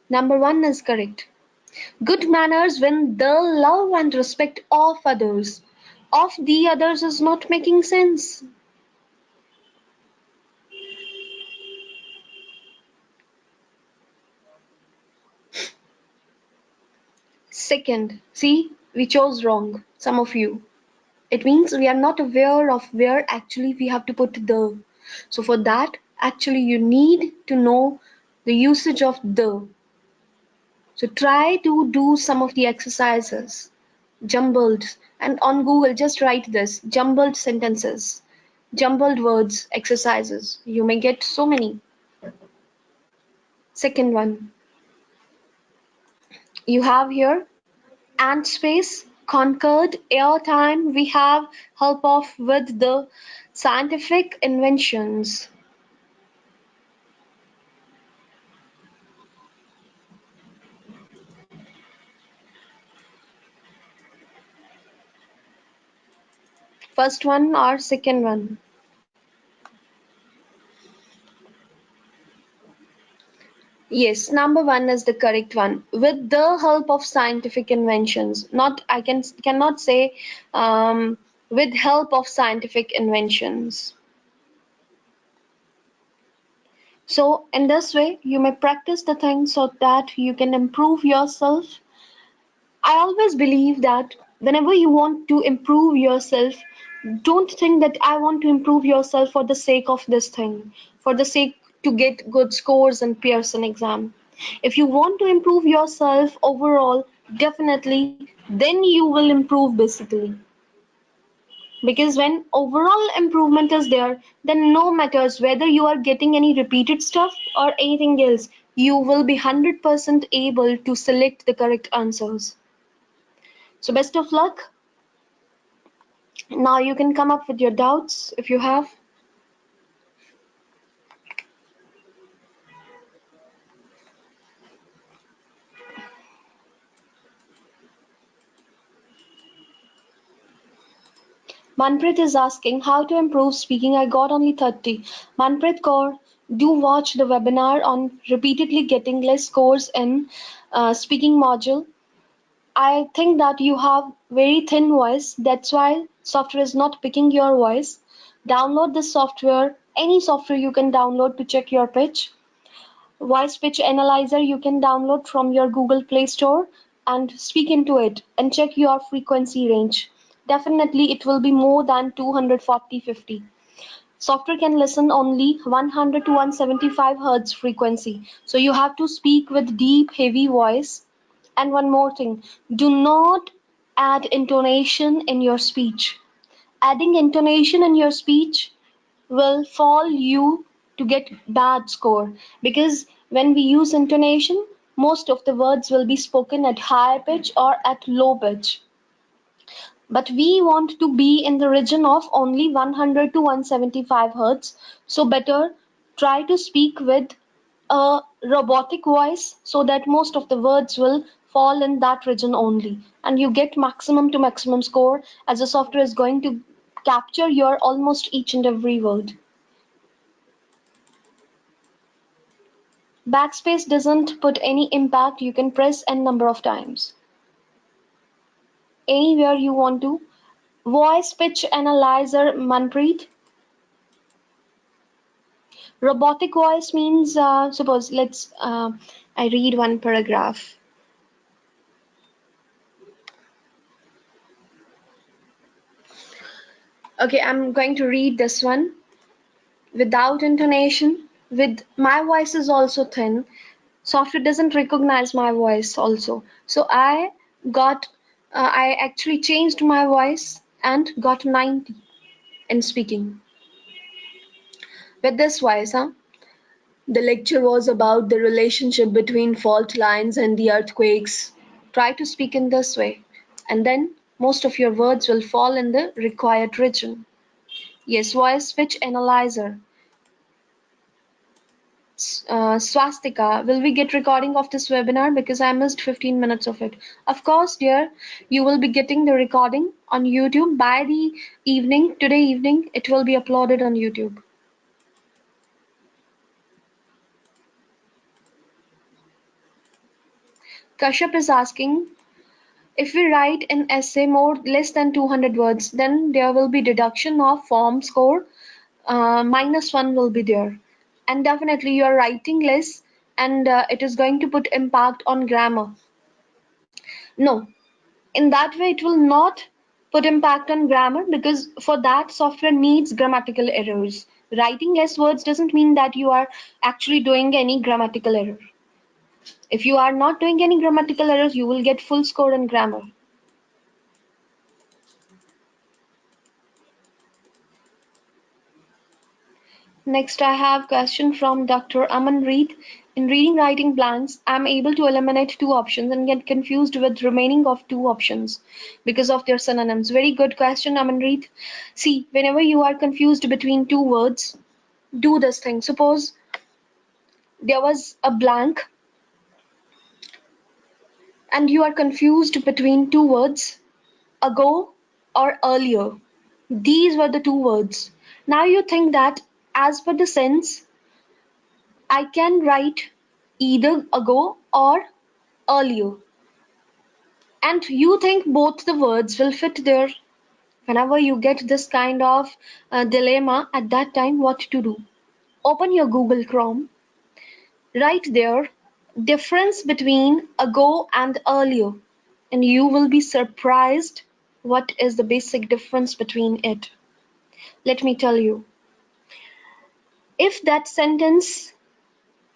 [SPEAKER 1] Number 1 is correct. Good manners win the love and respect of others. Of the others is not making sense. Second, see, we chose wrong, some of you. It means we are not aware of where actually we have to put the. So for that, actually you need to know the usage of the. So try to do some of the exercises, jumbled, and on Google just write this, jumbled sentences, jumbled words exercises. You may get so many. Second one, you have here and space, conquered, airtime. We have help of with the scientific inventions. First one or second one? Yes, number one is the correct one. With the help of scientific inventions. Not I cannot say with help of scientific inventions. So in this way, you may practice the things so that you can improve yourself. I always believe that whenever you want to improve yourself, don't think that I want to improve yourself for the sake of this thing, for the sake to get good scores in Pearson exam. If you want to improve yourself overall, definitely, then you will improve basically. Because when overall improvement is there, then no matters whether you are getting any repeated stuff or anything else, you will be 100% able to select the correct answers. So best of luck. Now you can come up with your doubts if you have. Manpreet is asking how to improve speaking. I got only 30. Manpreet Kaur, do watch the webinar on repeatedly getting less scores in speaking module. I think that you have very thin voice. That's why software is not picking your voice. Download this software, any software you can download to check your pitch. Voice pitch analyzer you can download from your Google Play Store and speak into it and check your frequency range. Definitely it will be more than 240-50. Software can listen only 100 to 175 Hz frequency. So you have to speak with deep, heavy voice. And one more thing, do not add intonation in your speech. Adding intonation in your speech will fall you to get bad score because when we use intonation, most of the words will be spoken at high pitch or at low pitch. But we want to be in the region of only 100 to 175 hertz. So better try to speak with a robotic voice so that most of the words will fall in that region only. And you get maximum to maximum score as the software is going to capture your almost each and every word. Backspace doesn't put any impact. You can press n number of times. Anywhere you want to. Voice pitch analyzer, Manpreet. Robotic voice means, suppose I read one paragraph. Okay, I'm going to read this one without intonation. With my voice is also thin. Software doesn't recognize my voice also. So I actually changed my voice and got 90 in speaking. With this voice, huh? The lecture was about the relationship between fault lines and the earthquakes. Try to speak in this way, and then most of your words will fall in the required region. Yes, voice pitch analyzer. Swastika, will we get recording of this webinar because I missed 15 minutes of it? Of course, dear, you will be getting the recording on YouTube by the evening. Today evening, it will be uploaded on YouTube. Kashyap is asking, if we write an essay more less than 200 words, then there will be deduction of form score, -1 will be there. And definitely you are writing less and it is going to put impact on grammar. No, in that way it will not put impact on grammar, because for that software needs grammatical errors. Writing less words doesn't mean that you are actually doing any grammatical error. If you are not doing any grammatical errors, you will get full score in grammar. Next, I have question from Dr. Amanpreet. In reading writing blanks, I'm able to eliminate two options and get confused with remaining of two options because of their synonyms. Very good question, Amanpreet. See, whenever you are confused between two words, do this thing. Suppose there was a blank and you are confused between two words, ago or earlier. These were the two words. Now you think that as per the sense, I can write either ago or earlier. And you think both the words will fit there. Whenever you get this kind of dilemma, at that time, what to do? Open your Google Chrome, write there difference between ago and earlier, and you will be surprised what is the basic difference between it. Let me tell you. If that sentence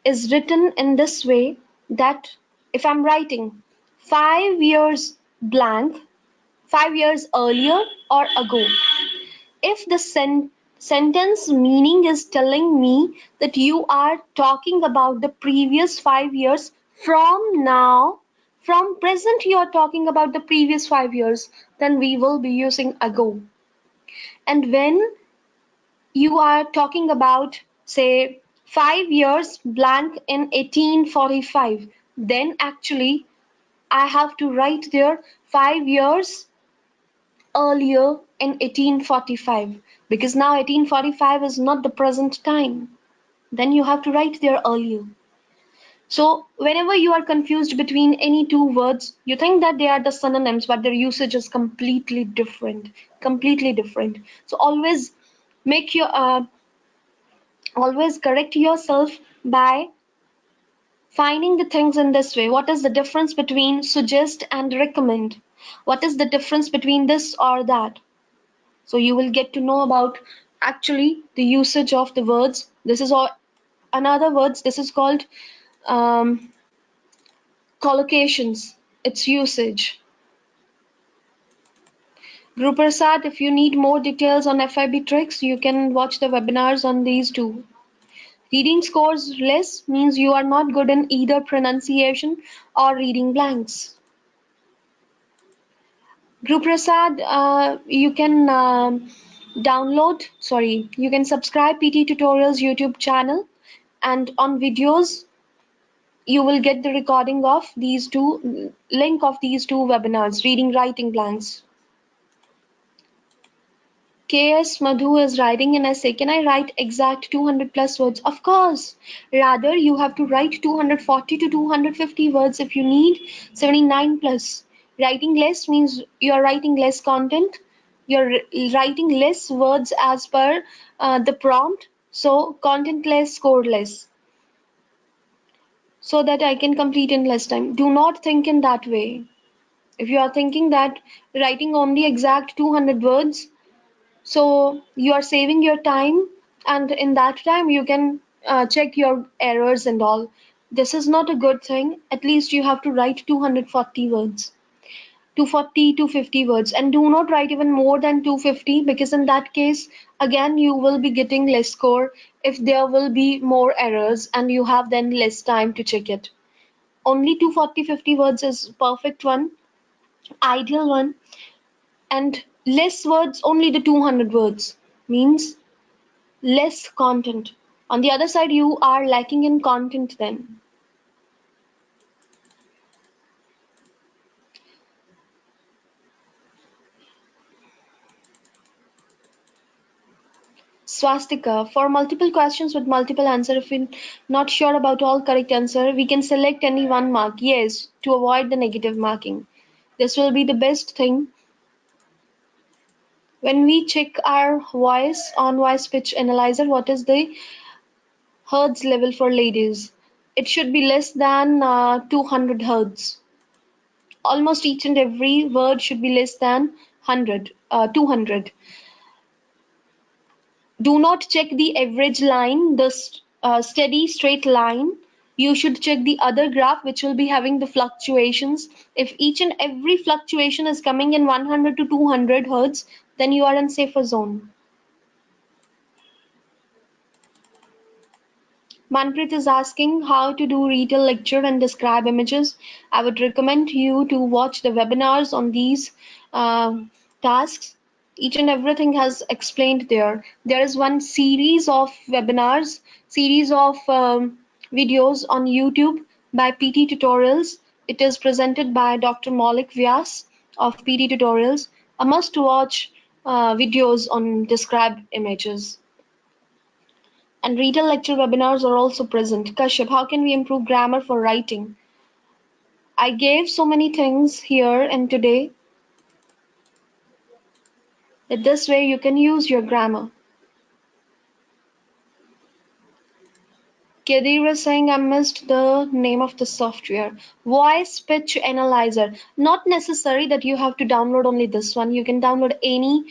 [SPEAKER 1] is written in this way, that if I'm writing 5 years blank, 5 years earlier or ago, if the sentence meaning is telling me that you are talking about the previous 5 years, from now, from present you are talking about the previous 5 years, then we will be using ago. And when you are talking about, say, 5 years blank in 1845, then actually I have to write there 5 years earlier in 1845, because now 1845 is not the present time. Then you have to write there earlier. So whenever you are confused between any two words, you think that they are the synonyms, but their usage is completely different. Completely different. So make your always correct yourself by finding the things in this way. What is the difference between suggest and recommend? What is the difference between this or that? So you will get to know about actually the usage of the words. This is all another words. This is called um, collocations. Its usage. Guru Prasad, if you need more details on FIB tricks, you can watch the webinars on these too. Reading scores less means you are not good in either pronunciation or reading blanks. Guru Prasad, you can you can subscribe PT Tutorials YouTube channel, and on videos you will get the recording of these two, link of these two webinars, reading writing blanks. KS Madhu is writing an essay. Can I write exact 200 plus words? Of course. Rather, you have to write 240 to 250 words if you need 79 plus. Writing less means you're writing less content. You're writing less words as per the prompt. So, content less, score less. So that I can complete in less time. Do not think in that way. If you are thinking that writing only exact 200 words, so you are saving your time, and in that time you can check your errors and all. This is not a good thing. At least you have to write 240 words, 240 to 50 words, and do not write even more than 250, because in that case again you will be getting less score if there will be more errors and you have then less time to check it. Only 240-50 words is perfect one, ideal one, and less words, only the 200 words means less content. On the other side, you are lacking in content then. Swastika, for multiple questions with multiple answer, if we're not sure about all correct answer, we can select any one mark. Yes, to avoid the negative marking. This will be the best thing. When we check our voice on voice pitch analyzer, what is the hertz level for ladies? It should be less than 200 hertz. Almost each and every word should be less than 200. Do not check the average line, the steady straight line. You should check the other graph which will be having the fluctuations. If each and every fluctuation is coming in 100 to 200 hertz, then you are in safer zone. Manpreet is asking how to do retail lecture and describe images. I would recommend you to watch the webinars on these uh, tasks. Each and everything has explained there. There is one series of webinars, series of videos on YouTube by PT Tutorials. It is presented by Dr. Maulik Vyas of PT Tutorials. A must watch videos on described images. And retail lecture webinars are also present. Kashyap, how can we improve grammar for writing? I gave so many things here and today that this way you can use your grammar. Kadir is saying I missed the name of the software. Voice Pitch Analyzer. Not necessary that you have to download only this one. You can download any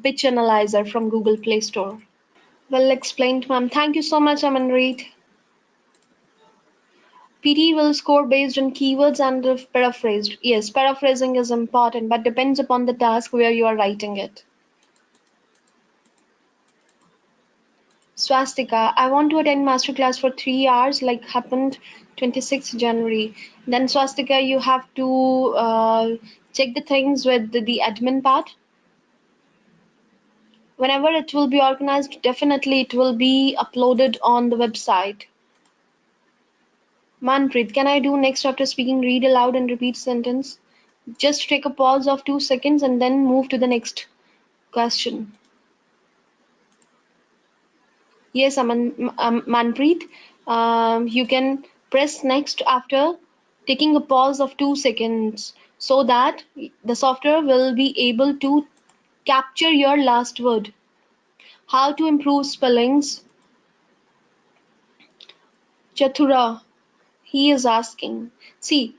[SPEAKER 1] pitch analyzer from Google Play Store. Well explained, ma'am. Thank you so much, Amanpreet. PT will score based on keywords and if paraphrased. Yes, paraphrasing is important, but depends upon the task where you are writing it. Swastika, I want to attend masterclass for 3 hours, like happened 26th January. Then Swastika, you have to check the things with the admin part. Whenever it will be organized, definitely it will be uploaded on the website. Manpreet, can I do next after speaking? Read aloud and repeat sentence. Just take a pause of 2 seconds and then move to the next question. Yes, Manpreet, you can press next after taking a pause of 2 seconds so that the software will be able to capture your last word. How to improve spellings? Chatura, he is asking. See,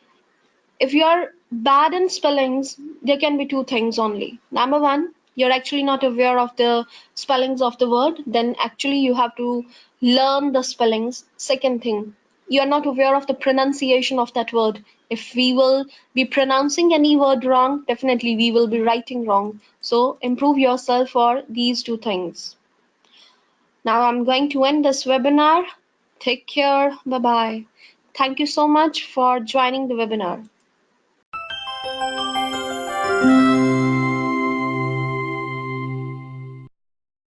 [SPEAKER 1] if you're bad in spellings, there can be two things only. Number one, you're actually not aware of the spellings of the word, then actually you have to learn the spellings. Second thing, you're not aware of the pronunciation of that word. If we will be pronouncing any word wrong, definitely we will be writing wrong. So improve yourself for these two things. Now I'm going to end this webinar. Take care. Bye bye. Thank you so much for joining the webinar.